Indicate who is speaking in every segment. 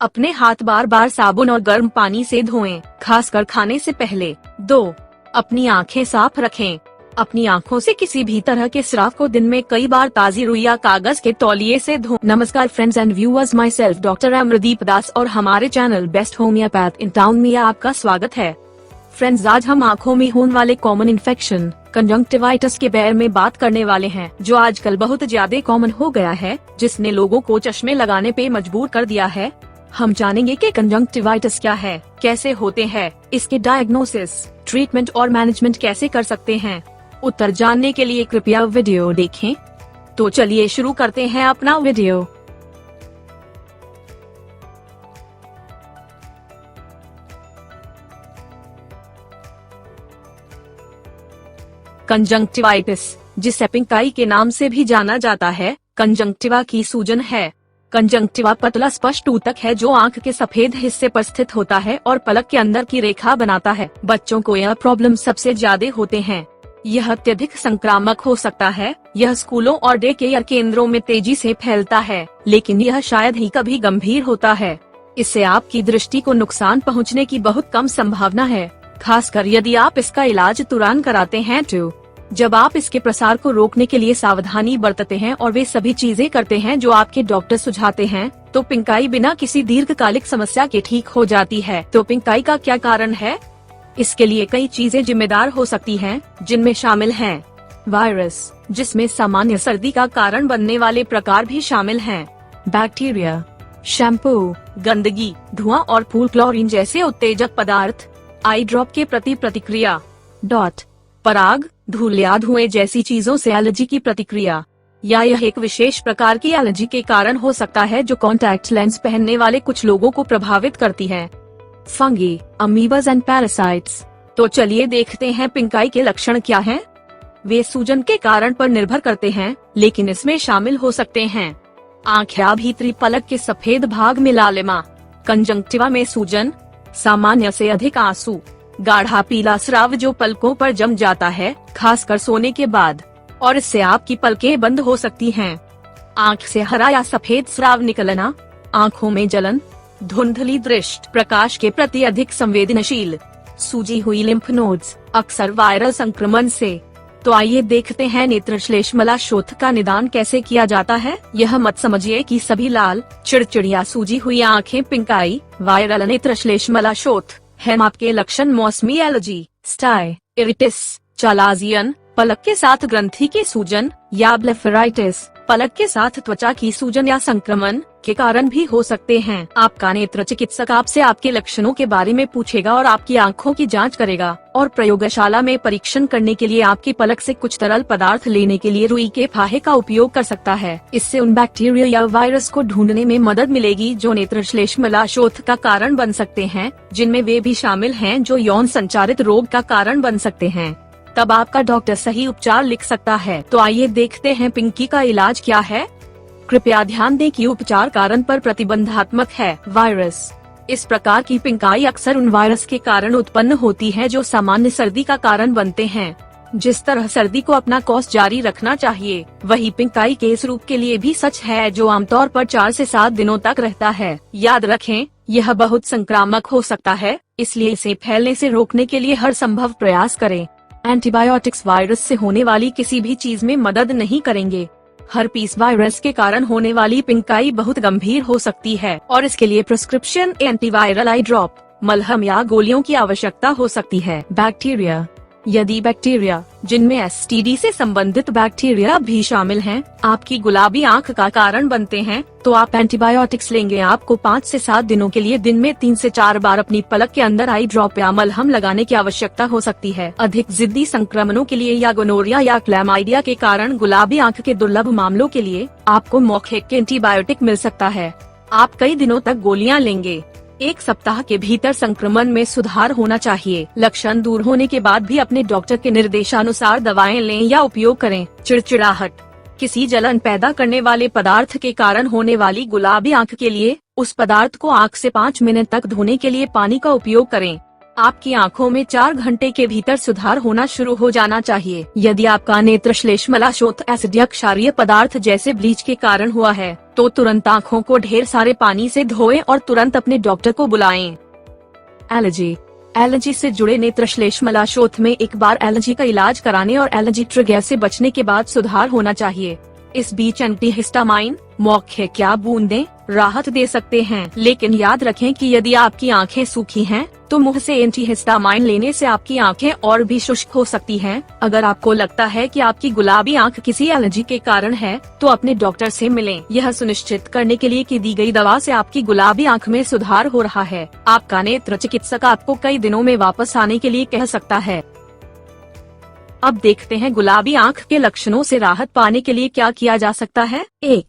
Speaker 1: अपने हाथ बार बार साबुन और गर्म पानी से धोएं, खासकर खाने से पहले। 2. अपनी आंखें साफ रखें। अपनी आंखों से किसी भी तरह के स्राव को दिन में कई बार ताज़ी रुई या कागज के तौलिए से धोएं। नमस्कार friends and viewers, myself doctor Amardeep Das और हमारे channel best homeopath in town में आपका स्वागत है। फ्रेंड्स, आज हम आंखों में होने वाले कॉमन इन्फेक्शन कंजंक्टिवाइटिस के बारे में बात करने वाले हैं, जो आजकल बहुत ज्यादा कॉमन हो गया है, जिसने लोगों को चश्मे लगाने पे मजबूर कर दिया है। हम जानेंगे कि कंजंक्टिवाइटिस क्या है, कैसे होते हैं, इसके डायग्नोसिस, ट्रीटमेंट और मैनेजमेंट कैसे कर सकते हैं। उत्तर जानने के लिए कृपया वीडियो देखें। तो चलिए शुरू करते हैं अपना वीडियो। कंजंक्टिवाइटिस, जिसे पिंक आई के नाम से भी जाना जाता है, कंजंक्टिवा की सूजन है। कंजंक्टिवा पतला स्पष्ट ऊतक है जो आंख के सफेद हिस्से पर स्थित होता है और पलक के अंदर की रेखा बनाता है। बच्चों को यह प्रॉब्लम सबसे ज्यादा होते हैं। यह अत्यधिक संक्रामक हो सकता है। यह स्कूलों और डे केयर केंद्रों में तेजी से फैलता है, लेकिन यह शायद ही कभी गंभीर होता है। इससे आपकी दृष्टि को नुकसान पहुंचने की बहुत कम संभावना है, खासकर यदि आप इसका इलाज तुरंत कराते हैं तो। जब आप इसके प्रसार को रोकने के लिए सावधानी बरतते हैं और वे सभी चीजें करते हैं जो आपके डॉक्टर सुझाते हैं, तो पिंक आई बिना किसी दीर्घकालिक समस्या के ठीक हो जाती है। तो पिंक आई का क्या कारण है? इसके लिए कई चीजें जिम्मेदार हो सकती हैं, जिनमें शामिल हैं वायरस, जिसमें सामान्य सर्दी का कारण बनने वाले प्रकार भी शामिल हैं, बैक्टीरिया, शैम्पू, गंदगी, धुआं और फूल, क्लोरीन जैसे उत्तेजक पदार्थ, आई ड्रॉप के प्रति प्रतिक्रिया, डॉट, पराग, धूल या धुएं जैसी चीजों से एलर्जी की प्रतिक्रिया, या यह एक विशेष प्रकार की एलर्जी के कारण हो सकता है जो कॉन्टैक्ट लेंस पहनने वाले कुछ लोगों को प्रभावित करती है। Fungi, amoebas and parasites. तो चलिए देखते हैं पिंक आई के लक्षण क्या हैं। वे सूजन के कारण पर निर्भर करते हैं, लेकिन इसमें शामिल हो सकते हैं आँख या भीतरी पलक के सफेद भाग में लालिमा, कंजंक्टिवा में सूजन, सामान्य से अधिक आंसू, गाढ़ा पीला स्राव जो पलकों पर जम जाता है, खासकर सोने के बाद, और इससे आपकी पलकें बंद हो सकती हैं। आँख से हरा या सफेद स्राव निकलना, आँखों में जलन, धुंधली दृष्टि, प्रकाश के प्रति अधिक संवेदनशील, सूजी हुई लिम्फ नोड्स, अक्सर वायरल संक्रमण से। तो आइए देखते हैं नेत्रश्लेष्मलाशोथ का निदान कैसे किया जाता है। यह मत समझिए कि सभी लाल, चिड़चिड़िया सूजी हुई आँखें पिंक आई, वायरल नेत्रश्लेष्मलाशोथ है। आपके लक्षण मौसमी एलर्जी, स्टाई, इरिटिस, चालाजियन, पलक के साथ ग्रंथि की सूजन या ब्लेफराइटिस, पलक के साथ त्वचा की सूजन या संक्रमण के कारण भी हो सकते हैं। आपका नेत्र चिकित्सक आपसे आपके लक्षणों के बारे में पूछेगा और आपकी आंखों की जांच करेगा, और प्रयोगशाला में परीक्षण करने के लिए आपकी पलक से कुछ तरल पदार्थ लेने के लिए रुई के फाहे का उपयोग कर सकता है। इससे उन बैक्टीरिया या वायरस को ढूंढने में मदद मिलेगी जो नेत्रश्लेष्मलाशोथ का कारण बन सकते हैं, जिनमें वे भी शामिल हैं जो यौन संचारित रोग का कारण बन सकते हैं। तब आपका डॉक्टर सही उपचार लिख सकता है। तो आइए देखते हैं पिंकी का इलाज क्या है। कृपया ध्यान दें कि उपचार कारण पर प्रतिबंधात्मक है। वायरस, इस प्रकार की पिंक आई अक्सर उन वायरस के कारण उत्पन्न होती है जो सामान्य सर्दी का कारण बनते हैं। जिस तरह सर्दी को अपना कोर्स जारी रखना चाहिए, वही पिंक आई के इस रूप के लिए भी सच है, जो आमतौर पर 4 से 7 दिनों तक रहता है। याद रखें, यह बहुत संक्रामक हो सकता है, इसलिए इसे फैलने से रोकने के लिए हर संभव प्रयास करें। एंटीबायोटिक्स वायरस से होने वाली किसी भी चीज में मदद नहीं करेंगे। हर्पीस वायरस के कारण होने वाली पिंक आई बहुत गंभीर हो सकती है और इसके लिए प्रिस्क्रिप्शन एंटीवायरल आई ड्रॉप, मलहम या गोलियों की आवश्यकता हो सकती है। बैक्टीरिया, यदि बैक्टीरिया, जिनमें एसटीडी से संबंधित बैक्टीरिया भी शामिल हैं, आपकी गुलाबी आंख का कारण बनते हैं, तो आप एंटीबायोटिक्स लेंगे। आपको 5 से 7 दिनों के लिए दिन में 3 से 4 बार अपनी पलक के अंदर आई ड्रॉप या मलहम लगाने की आवश्यकता हो सकती है। अधिक जिद्दी संक्रमणों के लिए या गोनोरिया या क्लैमाइडिया के कारण गुलाबी आंख के दुर्लभ मामलों के लिए आपको मौखिक एंटीबायोटिक मिल सकता है। आप कई दिनों तक गोलियां लेंगे। 1 सप्ताह के भीतर संक्रमण में सुधार होना चाहिए। लक्षण दूर होने के बाद भी अपने डॉक्टर के निर्देशानुसार दवाएं लें या उपयोग करें। चिड़चिड़ाहट, किसी जलन पैदा करने वाले पदार्थ के कारण होने वाली गुलाबी आंख के लिए उस पदार्थ को आंख से 5 मिनट तक धोने के लिए पानी का उपयोग करें। आपकी आँखों में 4 घंटे के भीतर सुधार होना शुरू हो जाना चाहिए। यदि आपका नेत्र श्लेष्मलाशोथ एसिड या क्षारीय पदार्थ जैसे ब्लीच के कारण हुआ है, तो तुरंत आँखों को ढेर सारे पानी से धोएं और तुरंत अपने डॉक्टर को बुलाएं। एलर्जी से जुड़े नेत्र श्लेष्मलाशोथ में एक बार एलर्जी का इलाज कराने और एलर्जी ट्रिगर से बचने के बाद सुधार होना चाहिए। इस बीच एंटीहिस्टामाइन, मौखिक या बूंदें राहत दे सकते हैं, लेकिन याद रखें कि यदि आपकी आंखें सूखी हैं, तो मुंह से एंटीहिस्टामाइन लेने से आपकी आंखें और भी शुष्क हो सकती हैं। अगर आपको लगता है कि आपकी गुलाबी आंख किसी एलर्जी के कारण है, तो अपने डॉक्टर से मिलें। यह सुनिश्चित करने के लिए कि दी गई दवा से आपकी गुलाबी आंख में सुधार हो रहा है। आपका नेत्र चिकित्सक आपको कई दिनों में वापस आने के लिए कह सकता है। अब देखते हैं गुलाबी आंख के लक्षणों से राहत पाने के लिए क्या किया जा सकता है। 1.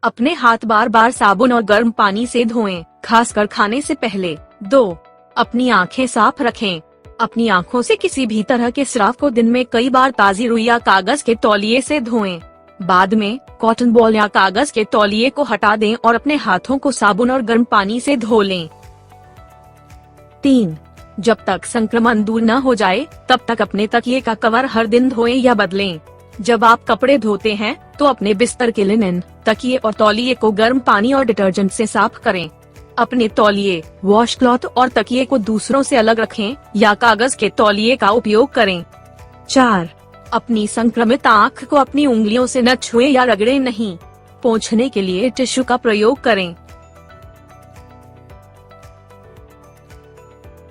Speaker 1: अपने हाथ बार बार साबुन और गर्म पानी से धोएं, खासकर खाने से पहले। 2. अपनी आंखें साफ रखें। अपनी आंखों से किसी भी तरह के स्राव को दिन में कई बार ताज़ी रुई या कागज के तौलिए से धोएं। बाद में कॉटन बॉल या कागज के तौलिए को हटा दें और अपने हाथों को साबुन और गर्म पानी से धो लें। 3. जब तक संक्रमण दूर न हो जाए, तब तक अपने तकिए का कवर हर दिन धोएं या बदलें। जब आप कपड़े धोते हैं, तो अपने बिस्तर के लिनन, तकिए और तौलिए को गर्म पानी और डिटर्जेंट से साफ करें। अपने तौलिए, वॉश क्लॉथ और तकिए को दूसरों से अलग रखें या कागज के तौलिए का उपयोग करें। 4. अपनी संक्रमित आँख को अपनी उंगलियों से न छुएं या रगड़ें नहीं। पोंछने के लिए टिश्यू का प्रयोग करें।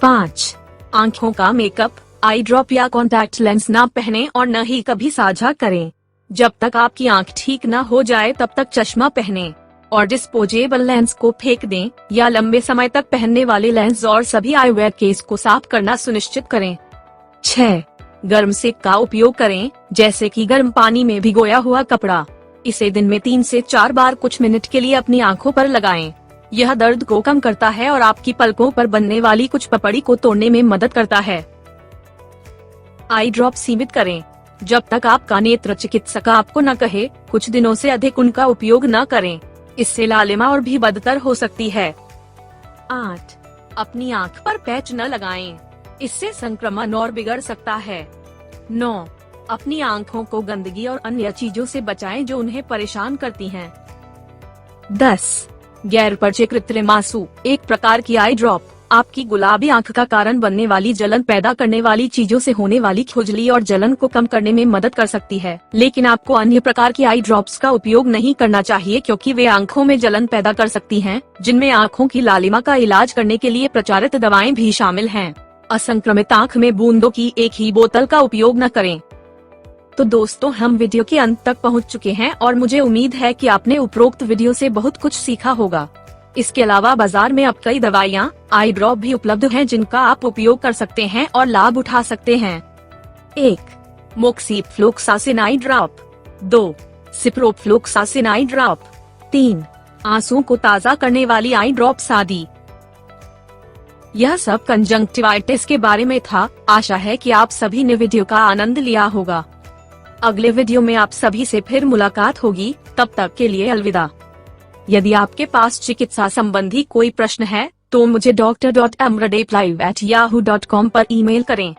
Speaker 1: 5. आँखों का मेकअप, आई ड्रॉप या कॉन्टैक्ट लेंस न पहनें और न ही कभी साझा करें। जब तक आपकी आँख ठीक न हो जाए तब तक चश्मा पहनें और डिस्पोजेबल लेंस को फेंक दें या लंबे समय तक पहनने वाले लेंस और सभी आईवेयर केस को साफ करना सुनिश्चित करें। 6. गर्म सेक का उपयोग करें, जैसे कि गर्म पानी में भिगोया हुआ कपड़ा। इसे दिन में 3 से 4 बार कुछ मिनट के लिए अपनी आंखों पर लगाएं। यह दर्द को कम करता है और आपकी पलकों पर बनने वाली कुछ पपड़ी को तोड़ने में मदद करता है। आई ड्रॉप सीमित करें। जब तक आपका नेत्र चिकित्सक आपको न कहे, कुछ दिनों से अधिक उनका उपयोग न करें। इससे लालिमा और भी बदतर हो सकती है। 8. अपनी आंख पर पैच न लगाएं। इससे संक्रमण और बिगड़ सकता है। 9. अपनी आंखों को गंदगी और अन्य चीजों से बचाएं जो उन्हें परेशान करती हैं। 10. गैर परिचित कृत्रिम आंसू, एक प्रकार की आई ड्रॉप, आपकी गुलाबी आंख का कारण बनने वाली जलन पैदा करने वाली चीजों से होने वाली खुजली और जलन को कम करने में मदद कर सकती है। लेकिन आपको अन्य प्रकार की आई ड्रॉप्स का उपयोग नहीं करना चाहिए, क्योंकि वे आंखों में जलन पैदा कर सकती हैं, जिनमें आंखों की लालिमा का इलाज करने के लिए प्रचारित दवाएं भी शामिल हैं। असंक्रमित आंख में बूंदों की एक ही बोतल का उपयोग न करें। तो दोस्तों, हम वीडियो के अंत तक पहुंच चुके हैं और मुझे उम्मीद है कि आपने उपरोक्त वीडियो से बहुत कुछ सीखा होगा। इसके अलावा बाजार में अब कई दवाइयाँ, आई ड्रॉप भी उपलब्ध हैं जिनका आप उपयोग कर सकते हैं और लाभ उठा सकते हैं। 1. मोक्सीफ्लोक्सासिन आई ड्रॉप। 2. सिप्रोफ्लोक्सासिन आई ड्रॉप। 3. आंसुओं को ताज़ा करने वाली आई ड्रॉप्स आदि। यह सब कंजंक्टिवाइटिस के बारे में था। आशा है कि आप सभी ने वीडियो का आनंद लिया होगा। अगले वीडियो में आप सभी से फिर मुलाकात होगी। तब तक के लिए अलविदा। यदि आपके पास चिकित्सा संबंधी कोई प्रश्न है, तो मुझे doctor.amradeep@yahoo.com पर ईमेल करें।